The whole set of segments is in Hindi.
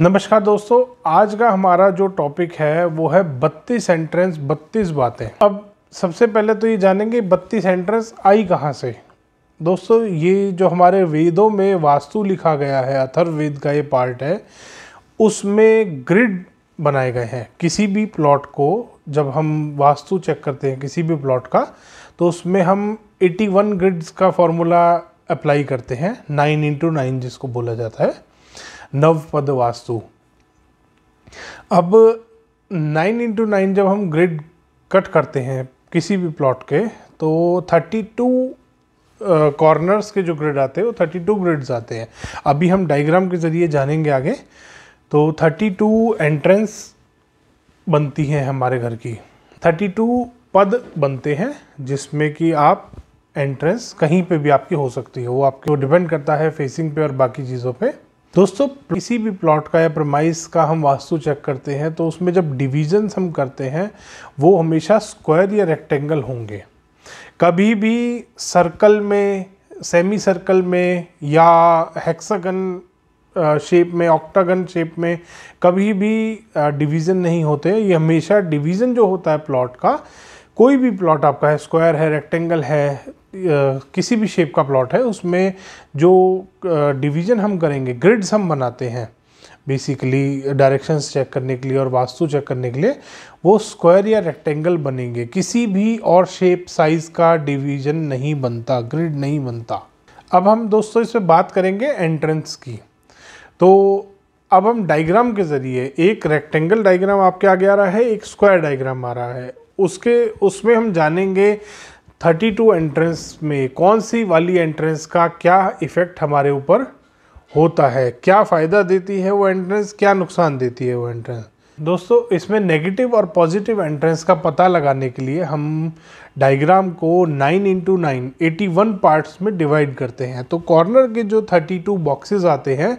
नमस्कार दोस्तों, आज का हमारा जो टॉपिक है वो है 32 एंट्रेंस 32 बातें। अब सबसे पहले तो ये जानेंगे 32 एंट्रेंस आई कहाँ से। दोस्तों, ये जो हमारे वेदों में वास्तु लिखा गया है, अथर्ववेद का ये पार्ट है, उसमें ग्रिड बनाए गए हैं। किसी भी प्लॉट को जब हम वास्तु चेक करते हैं किसी भी प्लॉट का, तो उसमें हम 81 ग्रिड्स का फॉर्मूला अप्लाई करते हैं, 9x9 जिसको बोला जाता है, नवपद वास्तु। अब 9x9 जब हम ग्रिड कट करते हैं किसी भी प्लॉट के, तो 32 कॉर्नर्स के जो ग्रिड आते हैं वो 32 ग्रिड्स आते हैं। अभी हम डायग्राम के ज़रिए जानेंगे आगे। तो 32 एंट्रेंस बनती हैं हमारे घर की, 32 पद बनते हैं, जिसमें कि आप एंट्रेंस कहीं पे भी आपकी हो सकती है। वो आपके डिपेंड करता है फेसिंग पे और बाकी चीज़ों पे। दोस्तों, किसी भी प्लॉट का या प्रेमाइस का हम वास्तु चेक करते हैं तो उसमें जब डिविजन्स हम करते हैं वो हमेशा स्क्वायर या रेक्टेंगल होंगे। कभी भी सर्कल में, सेमी सर्कल में या हेक्सागन शेप में, ऑक्टागन शेप में कभी भी डिवीज़न नहीं होते। ये हमेशा डिवीज़न जो होता है प्लॉट का, कोई भी प्लॉट आपका है, स्क्वायर है, रेक्टेंगल है, किसी भी शेप का प्लॉट है, उसमें जो डिवीज़न हम करेंगे, ग्रिड्स हम बनाते हैं बेसिकली डायरेक्शंस चेक करने के लिए और वास्तु चेक करने के लिए, वो स्क्वायर या रेक्टेंगल बनेंगे। किसी भी और शेप साइज़ का डिवीज़न नहीं बनता, ग्रिड नहीं बनता। अब हम दोस्तों इस पर बात करेंगे एंट्रेंस की। तो अब हम डायग्राम के ज़रिए, एक रेक्टेंगल डायग्राम आपके आगे आ रहा है, एक स्क्वायर डायग्राम आ रहा है, उसमें हम जानेंगे 32 एंट्रेंस में कौन सी वाली एंट्रेंस का क्या इफ़ेक्ट हमारे ऊपर होता है, क्या फ़ायदा देती है वो एंट्रेंस, क्या नुकसान देती है वो एंट्रेंस। दोस्तों, इसमें नेगेटिव और पॉजिटिव एंट्रेंस का पता लगाने के लिए हम डायग्राम को 9x9 81 पार्ट्स में डिवाइड करते हैं। तो कॉर्नर के जो 32 बॉक्सेस आते हैं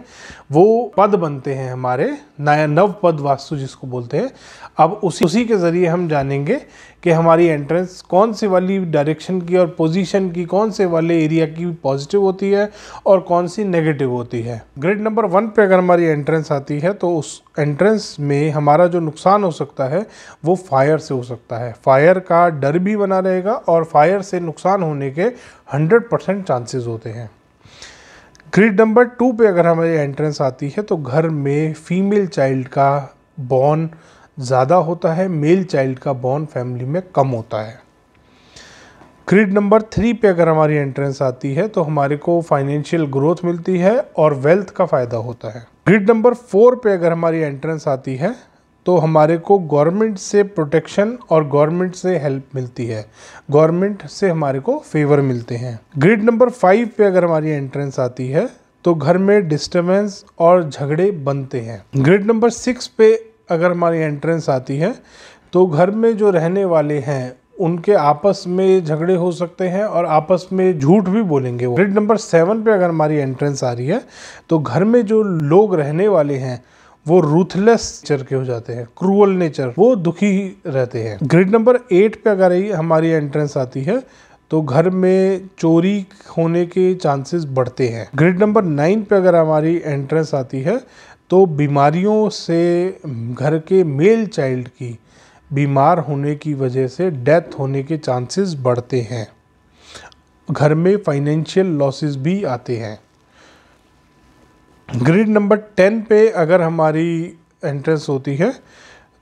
वो पद बनते हैं हमारे, नवपद वास्तु जिसको बोलते हैं। अब उसी के ज़रिए हम जानेंगे कि हमारी एंट्रेंस कौन सी वाली डायरेक्शन की और पोजीशन की, कौन से वाले एरिया की पॉजिटिव होती है और कौन सी नेगेटिव होती है। ग्रिड नंबर 1 पे अगर हमारी एंट्रेंस आती है तो उस एंट्रेंस में हमारा जो नुकसान हो सकता है वो फायर से हो सकता है। फायर का डर भी बना रहेगा और फायर से नुकसान होने के 100% चांसेस होते हैं। ग्रिड नंबर 2 पे अगर हमारी एंट्रेंस आती है तो घर में फीमेल चाइल्ड का बॉर्न ज़्यादा होता है, मेल चाइल्ड का बॉर्न फैमिली में कम होता है। ग्रिड नंबर 3 पे अगर हमारी एंट्रेंस आती है तो हमारे को फाइनेंशियल ग्रोथ मिलती है और वेल्थ का फ़ायदा होता है। ग्रिड नंबर 4 पे अगर हमारी एंट्रेंस आती है तो हमारे को गवर्नमेंट से प्रोटेक्शन और गवर्नमेंट से हेल्प मिलती है, गवर्नमेंट से हमारे को फेवर मिलते हैं। ग्रिड नंबर 5 पे अगर हमारी एंट्रेंस आती है तो घर में डिस्टर्बेंस और झगड़े बनते हैं। ग्रिड नंबर 6 पे अगर हमारी एंट्रेंस आती है तो घर में जो रहने वाले हैं उनके आपस में झगड़े हो सकते हैं और आपस में झूठ भी बोलेंगे वो। ग्रिड नंबर 7 पे अगर हमारी एंट्रेंस आ रही है तो घर में जो लोग रहने वाले हैं वो रूथलेस नेचर के हो जाते हैं, क्रूअल नेचर, वो दुखी रहते हैं। ग्रिड नंबर 8 पे अगर हमारी एंट्रेंस आती है तो घर में चोरी होने के चांसेस बढ़ते हैं। ग्रिड नंबर 9 पे अगर हमारी एंट्रेंस आती है तो बीमारियों से, घर के मेल चाइल्ड की बीमार होने की वजह से डेथ होने के चांसेस बढ़ते हैं। घर में फाइनेंशियल लॉसेस भी आते हैं। ग्रिड नंबर 10 पे अगर हमारी एंट्रेंस होती है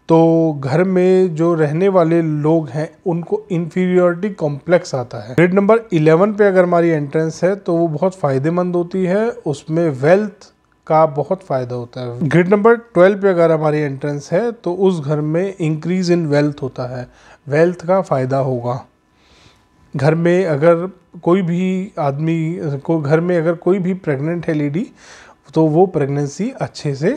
तो घर में जो रहने वाले लोग हैं उनको इन्फीरियरिटी कॉम्प्लेक्स आता है। ग्रिड नंबर 11 पे अगर हमारी एंट्रेंस है तो वो बहुत फ़ायदेमंद होती है, उसमें वेल्थ का बहुत फ़ायदा होता है। ग्रिड नंबर 12 पे अगर हमारी एंट्रेंस है तो उस घर में इंक्रीज़ इन वेल्थ होता है, वेल्थ का फ़ायदा होगा। घर में अगर कोई भी आदमी को, घर में अगर कोई भी प्रेग्नेंट है लेडी, तो वो प्रेगनेंसी अच्छे से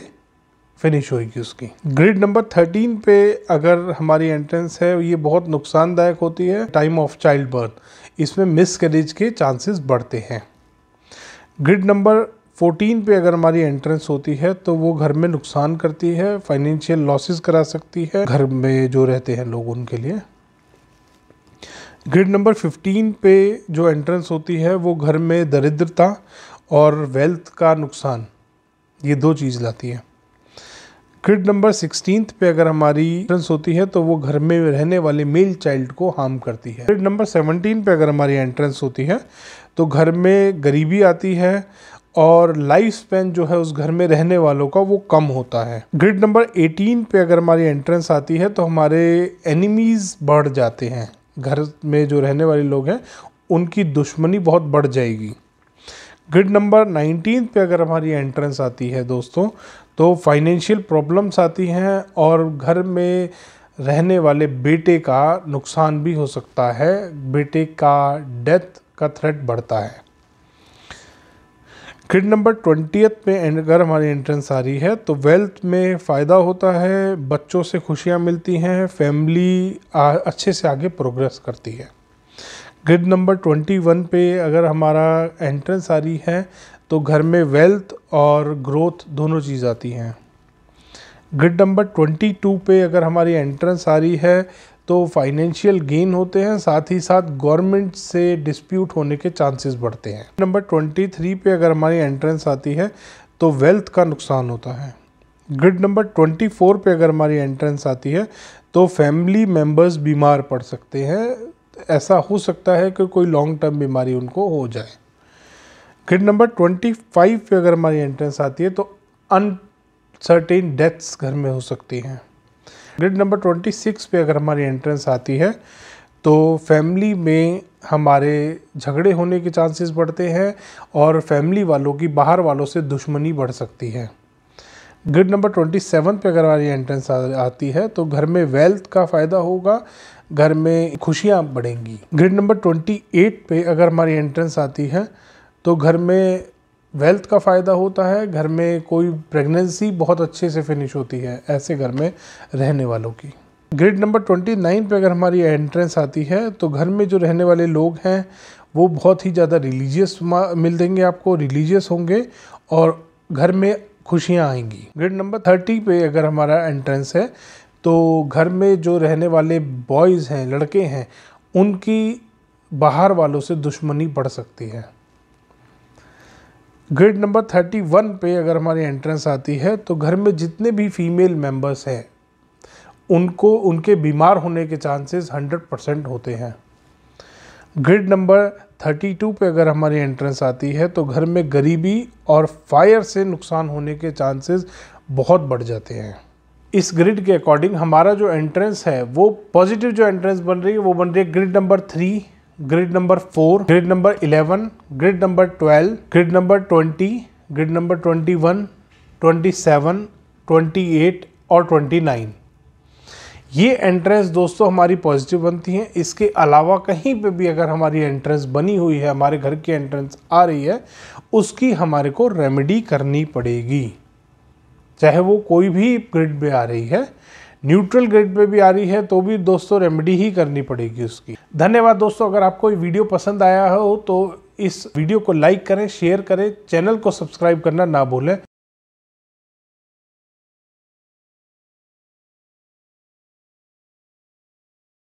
फिनिश होगी उसकी। ग्रिड नंबर 13 पे अगर हमारी एंट्रेंस है, ये बहुत नुकसानदायक होती है टाइम ऑफ चाइल्ड बर्थ, इसमें मिसकैरेज के चांसेस बढ़ते हैं। ग्रिड नंबर 14 पे अगर हमारी एंट्रेंस होती है तो वो घर में नुकसान करती है, फाइनेंशियल लॉसेस करा सकती है घर में जो रहते हैं लोग उनके लिए। ग्रिड नंबर 15 पे जो एंट्रेंस होती है वो घर में दरिद्रता और वेल्थ का नुकसान, ये दो चीज़ लाती है। ग्रिड नंबर 16 पे अगर हमारी एंट्रेंस होती है तो वो घर में रहने वाले मेल चाइल्ड को हार्म करती है। ग्रिड नंबर 17 पे अगर हमारी एंट्रेंस होती है तो घर में गरीबी आती है और लाइफ स्पैन जो है उस घर में रहने वालों का वो कम होता है। ग्रिड नंबर 18 पे अगर हमारी एंट्रेंस आती है तो हमारे एनिमीज बढ़ जाते हैं, घर में जो रहने वाले लोग हैं उनकी दुश्मनी बहुत बढ़ जाएगी। ग्रिड नंबर 19 पे अगर हमारी एंट्रेंस आती है दोस्तों तो फाइनेंशियल प्रॉब्लम्स आती हैं और घर में रहने वाले बेटे का नुकसान भी हो सकता है, बेटे का डेथ का थ्रेट बढ़ता है। ग्रिड नंबर 20 पे अगर हमारी एंट्रेंस आ रही है तो वेल्थ में फ़ायदा होता है, बच्चों से खुशियाँ मिलती हैं, फैमिली अच्छे से आगे प्रोग्रेस करती है। ग्रिड नंबर 21 पे अगर हमारा एंट्रेंस आ रही है तो घर में वेल्थ और ग्रोथ दोनों चीज़ आती हैं। ग्रिड नंबर 22 पे अगर हमारी एंट्रेंस आ रही है तो फाइनेंशियल गेन होते हैं, साथ ही साथ गवर्नमेंट से डिस्प्यूट होने के चांसेस बढ़ते हैं। नंबर 23 पे अगर हमारी एंट्रेंस आती है तो वेल्थ का नुकसान होता है। ग्रिड नंबर 24 पे अगर हमारी एंट्रेंस आती है तो फैमिली मेम्बर्स बीमार पड़ सकते हैं, ऐसा हो सकता है कि कोई लॉन्ग टर्म बीमारी उनको हो जाए। ग्रिड नंबर 25 पे अगर हमारी एंट्रेंस आती है तो अनसर्टेन डेथ्स घर में हो सकती हैं। ग्रिड नंबर 26 पे अगर हमारी एंट्रेंस आती है तो फैमिली में हमारे झगड़े होने के चांसेस बढ़ते हैं और फैमिली वालों की बाहर वालों से दुश्मनी बढ़ सकती है। ग्रिड नंबर 27 पे अगर हमारी एंट्रेंस आती है तो घर में वेल्थ का फ़ायदा होगा, घर में खुशियाँ बढ़ेंगी। ग्रिड नंबर 28 पे अगर हमारी एंट्रेंस आती है तो घर में वेल्थ का फ़ायदा होता है, घर में कोई प्रेगनेंसी बहुत अच्छे से फिनिश होती है ऐसे घर में रहने वालों की। ग्रिड नंबर 29 पे अगर हमारी एंट्रेंस आती है तो घर में जो रहने वाले लोग हैं वो बहुत ही ज़्यादा रिलीजियस मिल देंगे आपको, रिलीजियस होंगे और घर में खुशियाँ आएंगी। ग्रिड नंबर 30 पे अगर हमारा एंट्रेंस है तो घर में जो रहने वाले बॉयज़ हैं, लड़के हैं, उनकी बाहर वालों से दुश्मनी बढ़ सकती है। ग्रिड नंबर 31 पे अगर हमारी एंट्रेंस आती है तो घर में जितने भी फीमेल मेंबर्स हैं उनको उनके बीमार होने के चांसेस 100% होते हैं। ग्रिड नंबर 32 पे अगर हमारी एंट्रेंस आती है तो घर में गरीबी और फायर से नुकसान होने के चांसेस बहुत बढ़ जाते हैं। इस ग्रिड के अकॉर्डिंग हमारा जो एंट्रेंस है वो पॉजिटिव जो एंट्रेंस बन रही है वो बन रही है grid number 3, grid number 4, grid number 11, grid number 12, grid number 20, grid number 21, 27, 28 और 29। ये एंट्रेंस दोस्तों हमारी पॉजिटिव बनती हैं। इसके अलावा कहीं पे भी अगर हमारी एंट्रेंस बनी हुई है, हमारे घर की एंट्रेंस आ रही है, उसकी हमारे को रेमेडी करनी पड़ेगी, चाहे वो कोई भी ग्रिड में आ रही है। न्यूट्रल ग्रिड पे भी आ रही है तो भी दोस्तों रेमेडी ही करनी पड़ेगी उसकी। धन्यवाद दोस्तों, अगर आपको ये वीडियो पसंद आया हो तो इस वीडियो को लाइक करें, शेयर करें, चैनल को सब्सक्राइब करना ना भूलें